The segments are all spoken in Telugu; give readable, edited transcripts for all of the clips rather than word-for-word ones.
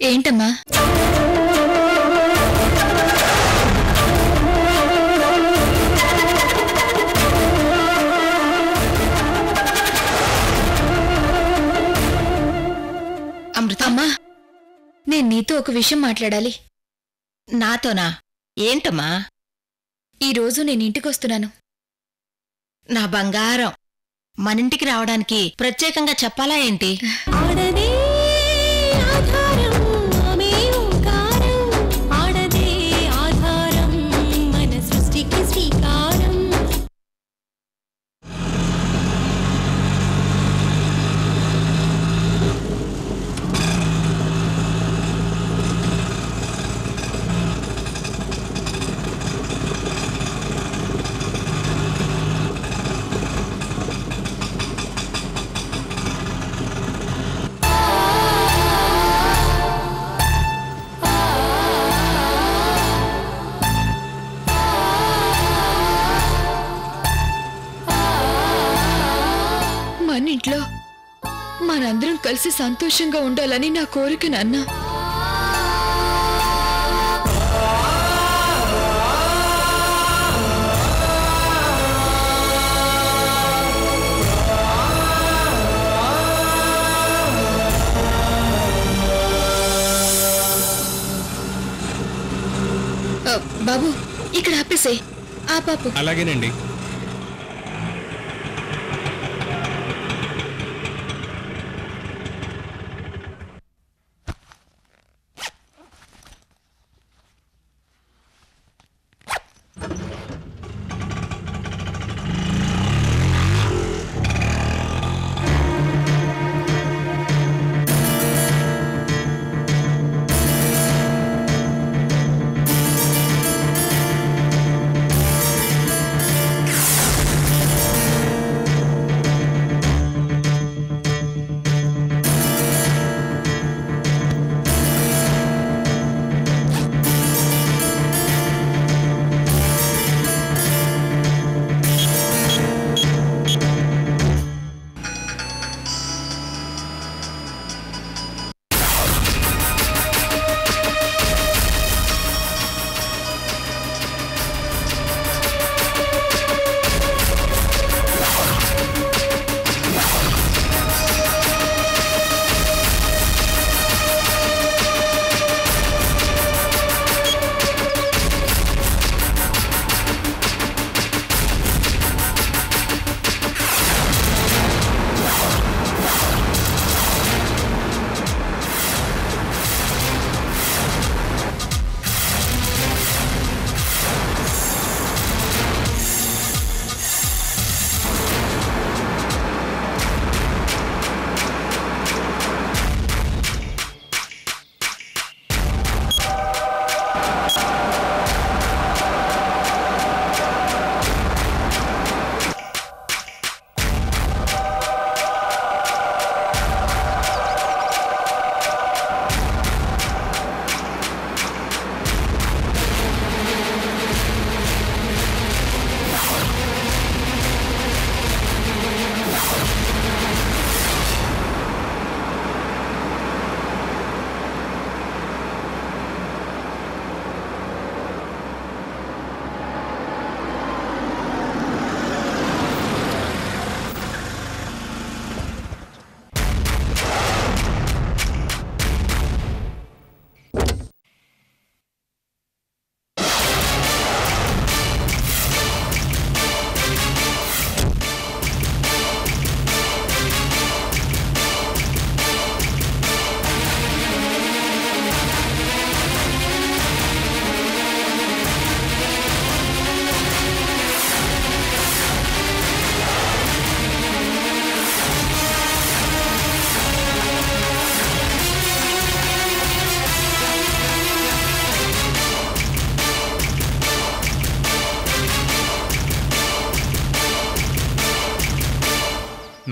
ఏంటమ్మా? అమృత, అమ్మా, నేను నీతో ఒక విషయం మాట్లాడాలి. నాతోనా? ఏంటమ్మా? ఈరోజు నేను ఇంటికొస్తున్నాను. నా బంగారం, మనింటికి రావడానికి ప్రత్యేకంగా చెప్పాలా ఏంటి? మన ఇంట్లో మనందరం కలిసి సంతోషంగా ఉండాలని నా కోరిక నాన్న. బాబు, ఇక్కడ ఆపేసే. ఆ పాపు. అలాగేనండి.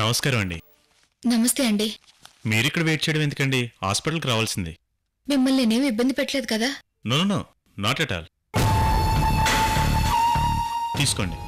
నమస్కారం అండి. నమస్తే అండి. మీరిక్కడ వెయిట్ చేయడం ఎందుకండి? హాస్పిటల్కి రావాల్సింది. మిమ్మల్ని నేనేమి ఇబ్బంది పెట్టలేదు కదా? No no no, not at all. తీసుకోండి.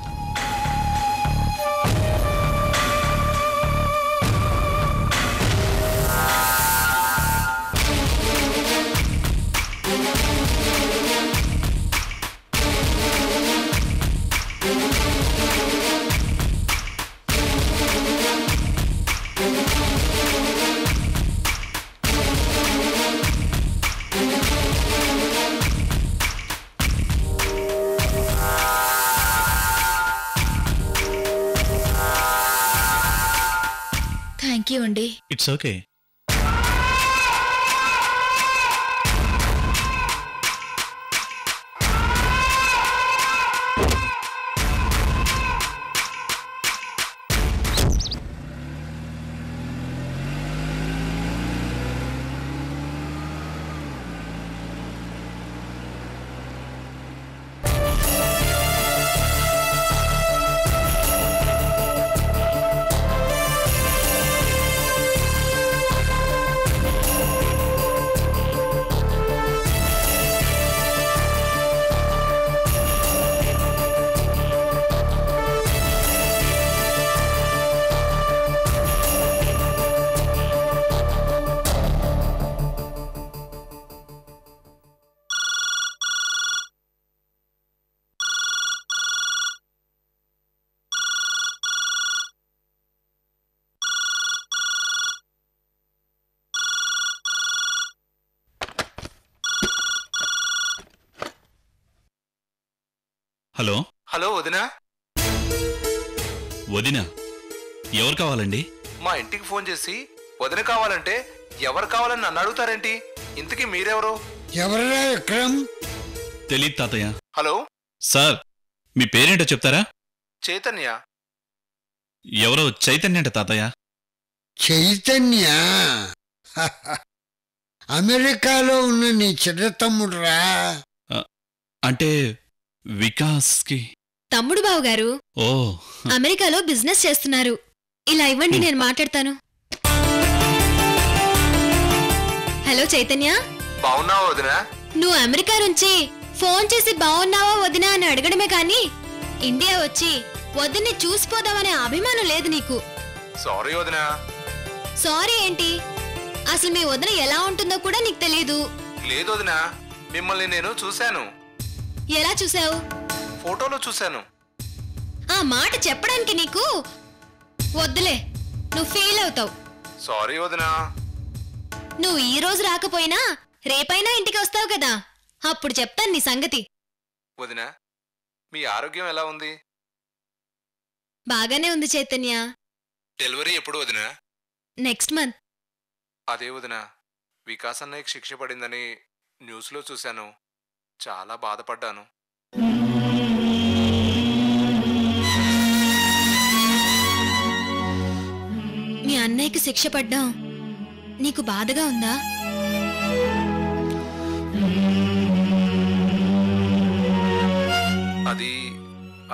ఏమండి? It's okay. హలో హలో వదినా. వదినా, ఎవరు కావాలండి? మా ఇంటికి ఫోన్ చేసి వదిన కావాలంటే ఎవరు కావాలని నన్ను అడుగుతారేంటి? ఇంతకీ మీరెవరు? ఎవరా విక్రమ్? తెలీదు తాతయ్య. హలో సార్, మీ పేరేంటో చెప్తారా? చైతన్య. ఎవరో చైతన్య అంట తాతయ్య. చైతన్య అమెరికాలో ఉన్న నీ చిన్న తమ్ముడురా. అంటే వికాస్కి తమ్ముడు బావగారు ఓ అమెరికాలో బిజినెస్ చేస్తున్నారు. ఇలా ఇవ్వండి, నేను మాట్లాడతాను. హలో చైతన్య, బాగున్నావా వదినా? నువ్వు అమెరికా నుంచి ఫోన్ చేసి బాగున్నావా వదినా అని అడగడమే కాని ఇండియా వచ్చి వదిన్ని చూసిపోదామనే అభిమానం లేదు నీకు. సారీ వదినా. సారీ ఏంటి? అసలు మీ వదిన ఎలా ఉంటుందో కూడా నీకు తెలీదు. లేదు వదినా, మిమ్మల్ని నేను చూశాను. ఎలా చూసావు? ఫోటోలో చూశాను. ఆ మాట చెప్పడానికి నీకు వద్దులే, నువ్వు ఫీల్ అవుతావు. సారీ వదినా. నువ్వు ఈ రోజు రాకపోయినా రేపైనా ఇంటికి వస్తావు కదా, అప్పుడు చెప్తాను నీ సంగతి. వదినా, మీ ఆరోగ్యం ఎలా ఉంది? బాగానే ఉంది చైతన్య. డెలివరీ ఎప్పుడు వదినా? Next month. అదే వదినా, వికాస్ అన్నయ్యకి శిక్ష పడిందని న్యూస్లో చూశాను. చాలా బాధపడ్డాను. మీ అన్నయ్యకి శిక్ష పడ్డాం నీకు బాధగా ఉందా?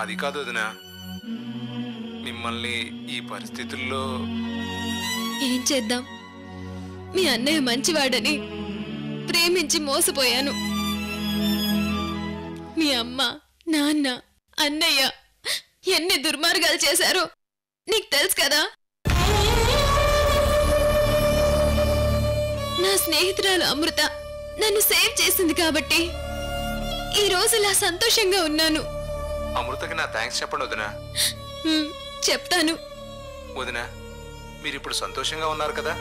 అది కాదు వదినా, మిమ్మల్ని ఈ పరిస్థితుల్లో ఏం చేద్దాం? మీ అన్నయ్య మంచివాడని ప్రేమించి మోసపోయాను. మీ అమ్మ, నాన్న, అన్నయ్య ఎన్ని దుర్మార్గాలు చేశారో నీకు తెలుసు కదా. నా స్నేహితురాలు అమృత నన్ను సేవ్ చేసింది కాబట్టి ఈ రోజు ఇలా సంతోషంగా ఉన్నాను. అమృతకి నా థ్యాంక్స్ చెప్పండి వదినా. చెప్తాను. వదినా, మీరిప్పుడు సంతోషంగా ఉన్నారు కదా?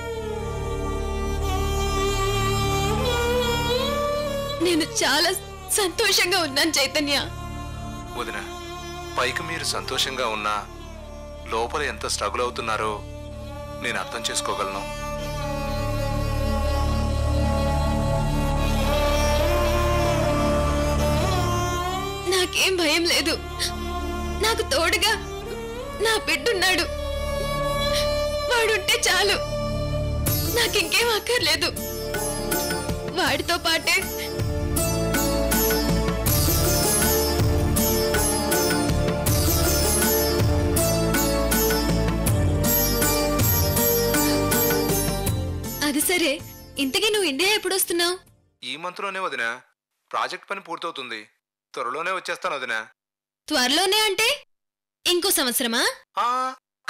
నేను చాలా సంతోషంగా ఉన్నాను చైతన్య. వదినా, పైకి మీరు సంతోషంగా ఉన్నా లోపల ఎంత స్ట్రగుల్ అవుతున్నారో నేను అర్థం చేసుకోగలను. నాకేం భయం లేదు. నాకు తోడుగా నా బిడ్డున్నాడు. వాడుంటే చాలు, నాకింకేం అక్కర్లేదు. వాడితో పాటే అది సరే, ఇంతకీ నువ్వు ఇండియా ఎప్పుడు వస్తున్నావు? ఈ మంత్లోనే వదినా. ప్రాజెక్ట్ పని పూర్తవుతుంది. త్వరలోనే వచ్చేస్తాను వదినా. త్వరలోనే అంటే ఇంకో సంవత్సరమా?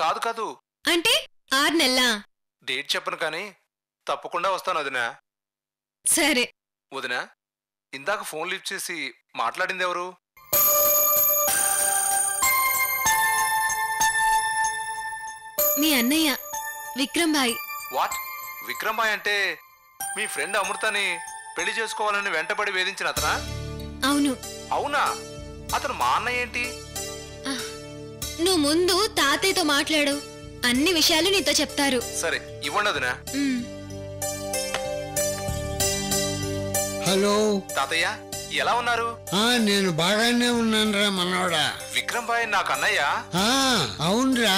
కాదు కాదు. అంటే 6 నెలలా? డేట్ చెప్పను కానీ తప్పకుండా వస్తాను వదినా. సరే. వదినా, ఇందాక ఫోన్ లిఫ్ట్ చేసి మాట్లాడింది ఎవరు? మీ అన్నయ్య విక్రమ్ భాయ్. వాట్? విక్రమ్ భాయ్ అంటే మీ ఫ్రెండ్ అమృతని పెళ్లి చేసుకోవాలని వెంటబడి వేధించిన అతనా? అవును. అవునా? అతను మా అన్నయ్య ఏంటి? నువ్వు ముందు తాతయ్యతో మాట్లాడు, అన్ని విషయాలు నీతో చెప్తారు. సరే ఇవ్వండి వదినా. ఉమ్. హలో. తాతయ్య ఎలా ఉన్నారు? నేను బాగానే ఉన్నానురా మనవడా. విక్రమ్ బాయ్ నాకు అన్నయ్య. అవునరా.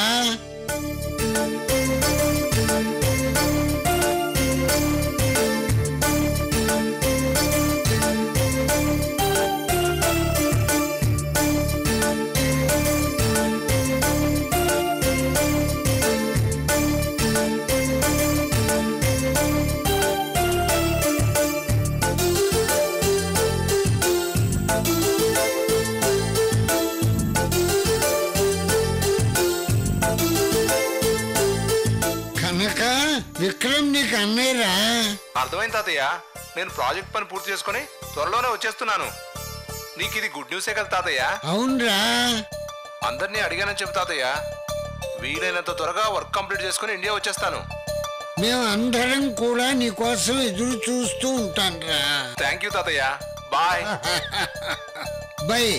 విక్రమ్ నీకు అన్నయ్యరా? అర్థమైంది తాతయ్య. నేను ప్రాజెక్ట్ పని పూర్తి చేసుకుని త్వరలోనే వచ్చేస్తున్నాను. నీకు ఇది గుడ్ న్యూసే కదా తాతయ్య? అవునరా. అందరినీ అడిగానని చెప్పు తాతయ్య. వీలైనంత త్వరగా వర్క్ కంప్లీట్ చేసుకుని ఇండియా వచ్చేస్తాను. మేము అందరం కూడా నీకోసం ఎదురు చూస్తూ ఉంటానురా. థ్యాంక్ యూ తాతయ్య. బాయ్. బాయ్.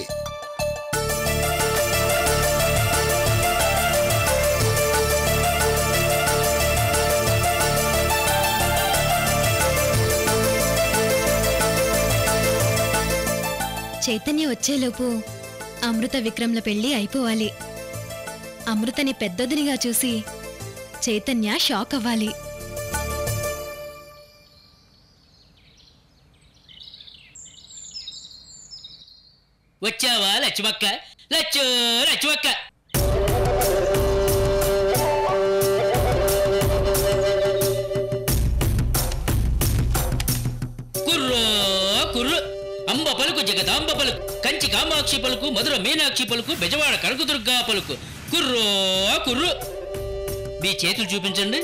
చైతన్య వచ్చేలోపు అమృత విక్రమ్ల పెళ్లి అయిపోవాలి. అమృతని పెద్దొదినిగా చూసి చైతన్య షాక్ అవ్వాలి. వచ్చావా లచ్చిమక్క? లచ్చు లచ్చిమక్క. కుర్రో కుర్రు అంబ పలుకు జగదాంబ పలుకు కంచి కామాక్షి పలుకు మధుర మీనాక్షి పలుకు బెజవాడ కనకదుర్గా పలుకు కుర్రో కుర్రు. మీ చేతులు చూపించండి.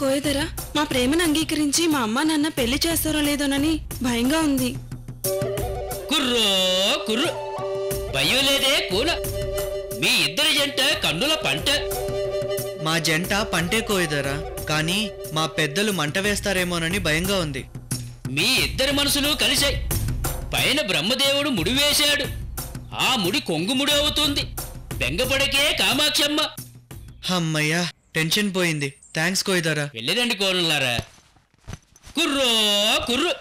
కోయదరా, మా ప్రేమను అంగీకరించి మా అమ్మ నాన్న పెళ్లి చేస్తారో లేదోనని భయంగా ఉంది. కుర్రో కుర్రు. భయం లేదే కూన. మీ ఇద్దరి జంట కన్నుల పంట. మా జంట పంటే కోయదరా, కానీ మా పెద్దలు మంట వేస్తారేమోనని భయంగా ఉంది. మీ ఇద్దరి మనసులు కలిశాయి. పైన బ్రహ్మదేవుడు ముడి వేశాడు. ఆ ముడి కొంగుముడి అవుతుంది. బెంగపడకే కామాక్షమ్మ. అమ్మయ్యా, టెన్షన్ పోయింది. థ్యాంక్స్ కోయదరా. వెళ్ళిరండి కోనలారా. కుర్రో కుర్రు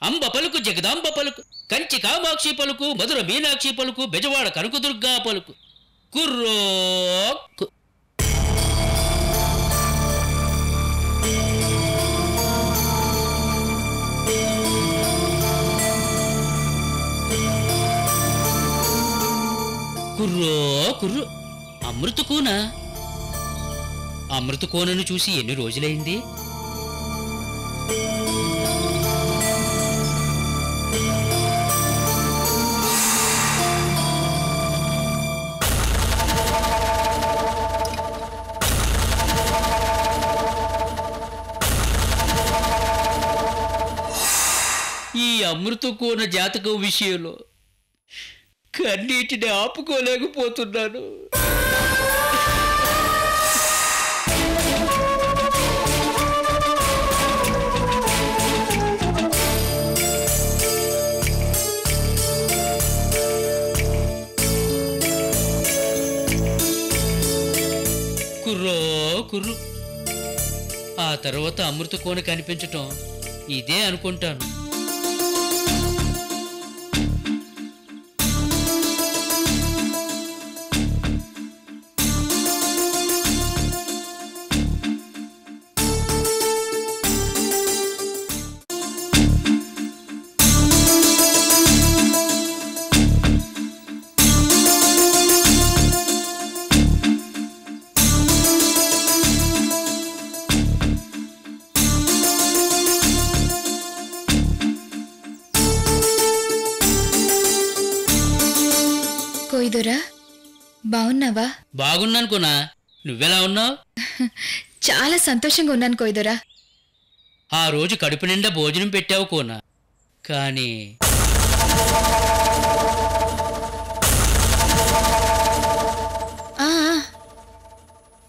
అంబ పలుకు జగదాంబ పలుకు కంచి కామాక్షి పలుకు మధుర మీనాక్షి పలుకు బెజవాడ కనకదుర్గా పలుకు కుర్రో కుర్రో కుర్రు. అమృత కూనా? అమృత కోనను చూసి ఎన్ని రోజులైంది? ఈ అమృత కోన జాతకం విషయంలో కన్నీటిని ఆపుకోలేకపోతున్నాను. కుర్రో కుర్రు. ఆ తర్వాత అమృత కోన కనిపించటం ఇదే అనుకుంటాను. కోయిదొరా, బాగున్నావా? బాగున్నాను కోనా. నువ్వెలా ఉన్నావు? చాలా సంతోషంగా ఉన్నాను కోయిదొరా. ఆ రోజు కడుపు నిండా భోజనం పెట్టావు కోనా. కానీ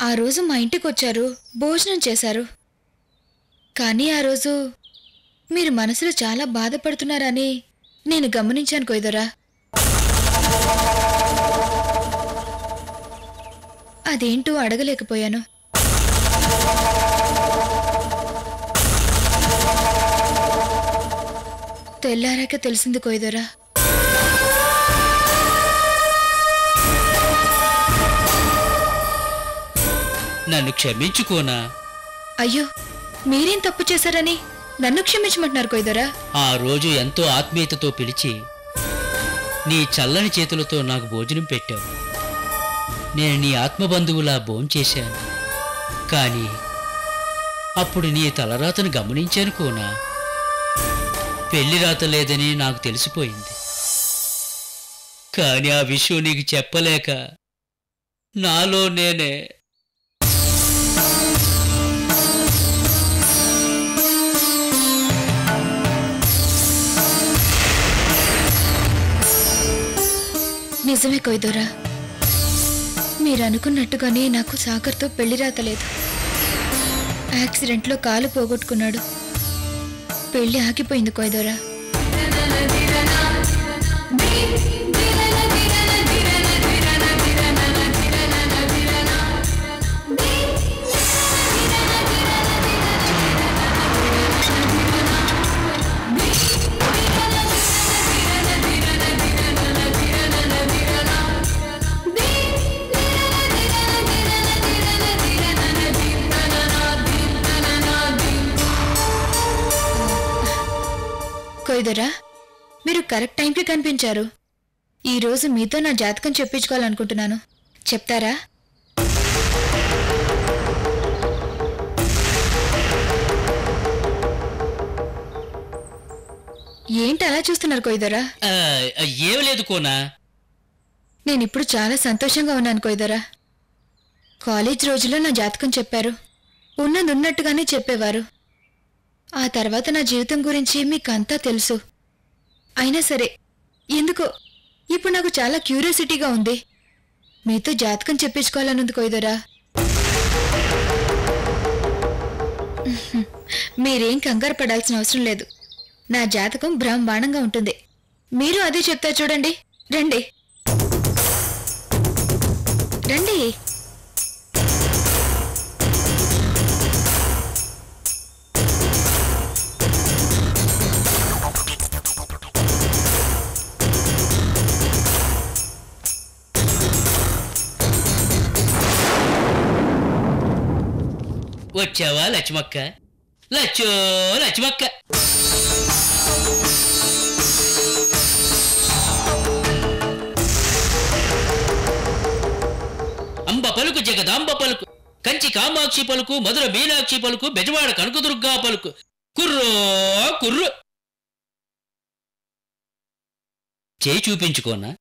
ఆ రోజు మా ఇంటికి వచ్చారు, భోజనం చేశారు. కానీ ఆ రోజు మీరు మనసులో చాలా బాధపడుతున్నారని నేను గమనించాను కొయ్యదొరా. అదేంటో అడగలేకపోయాను. తెల్లారాక తెలిసింది కొయ్యదొరా. నన్ను క్షమించుకోనా? అయ్యో, మీరేం తప్పు చేశారని నన్ను క్షమించమంటున్నారు కొయ్యదొరా? ఆ రోజు ఎంతో ఆత్మీయతతో పిలిచి నీ చల్లని చేతులతో నాకు భోజనం పెట్టావు. నేను నీ ఆత్మబంధువులా భోంచేశాను. కానీ అప్పుడు నీ తలరాతను గమనించాను కోనా. పెళ్లి రాత లేదని నాకు తెలిసిపోయింది. కానీ ఆ విషయం నీకు చెప్పలేక నాలో నేనే నిజమే కొయ్యదొరా, మీరు అనుకున్నట్టుగానే నాకు సాగర్తో పెళ్లి రాతలేదు. యాక్సిడెంట్లో కాలు పోగొట్టుకున్నాడు. పెళ్లి ఆగిపోయింది కొయ్యదొరా. కొయ్యదొరా, మీరు కరెక్ట్ టైంకి కనిపించారు. ఈరోజు మీతో నా జాతకం చెప్పించుకోవాలనుకుంటున్నాను. చెప్తారా? ఏంటి అలా చూస్తున్నారు కొయ్యదొరా? ఏం లేదు కోనా. నేనిప్పుడు చాలా సంతోషంగా ఉన్నాను కొయ్యదొరా. కాలేజ్ రోజుల్లో నా జాతకం చెప్పారు. ఉన్నది ఉన్నట్టుగానే చెప్పేవారు. ఆ తర్వాత నా జీవితం గురించి మీకంతా తెలుసు. అయినా సరే ఎందుకో ఇప్పుడు నాకు చాలా క్యూరియాసిటీగా ఉంది. మీతో జాతకం చెప్పించుకోవాలనుంది కొయ్యదొరా. మీరేం కంగారు పడాల్సిన అవసరం లేదు. నా జాతకం బ్రహ్మాండంగా ఉంటుంది. మీరు అదే చెప్తారు చూడండి. రండి రండి. వచ్చావా లక్ష్మక్క? లచ్చో లక్ష్మక్క. అంబ పలుకు జగదాంబ పలుకు, కంచి కామాక్షి పలుకు, మధుర మీనాక్షి పలుకు, బెజవాడ కనకదుర్గా పలుకు. కుర్రో కుర్రు. చేయి చూపించుకోనా?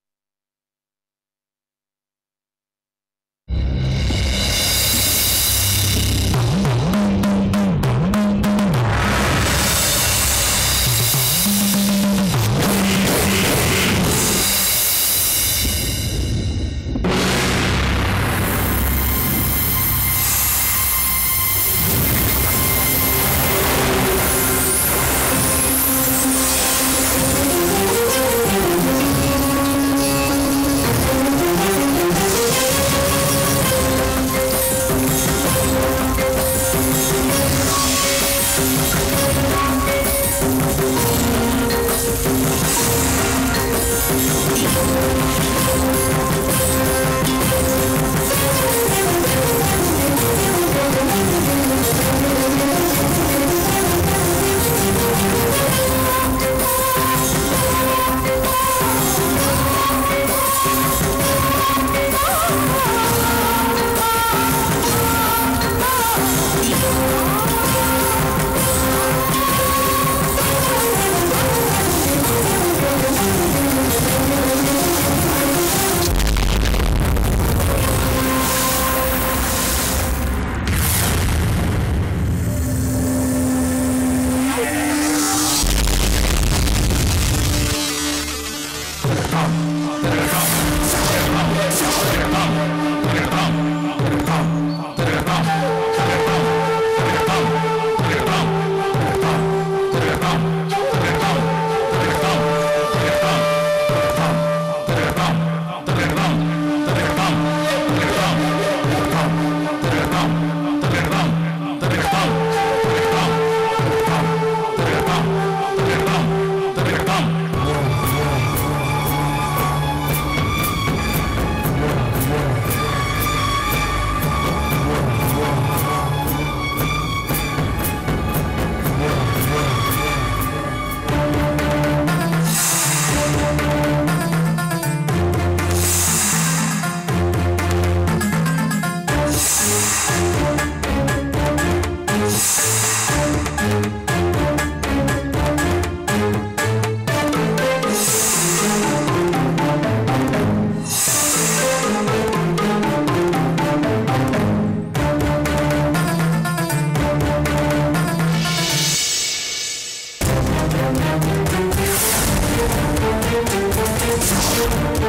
ఆ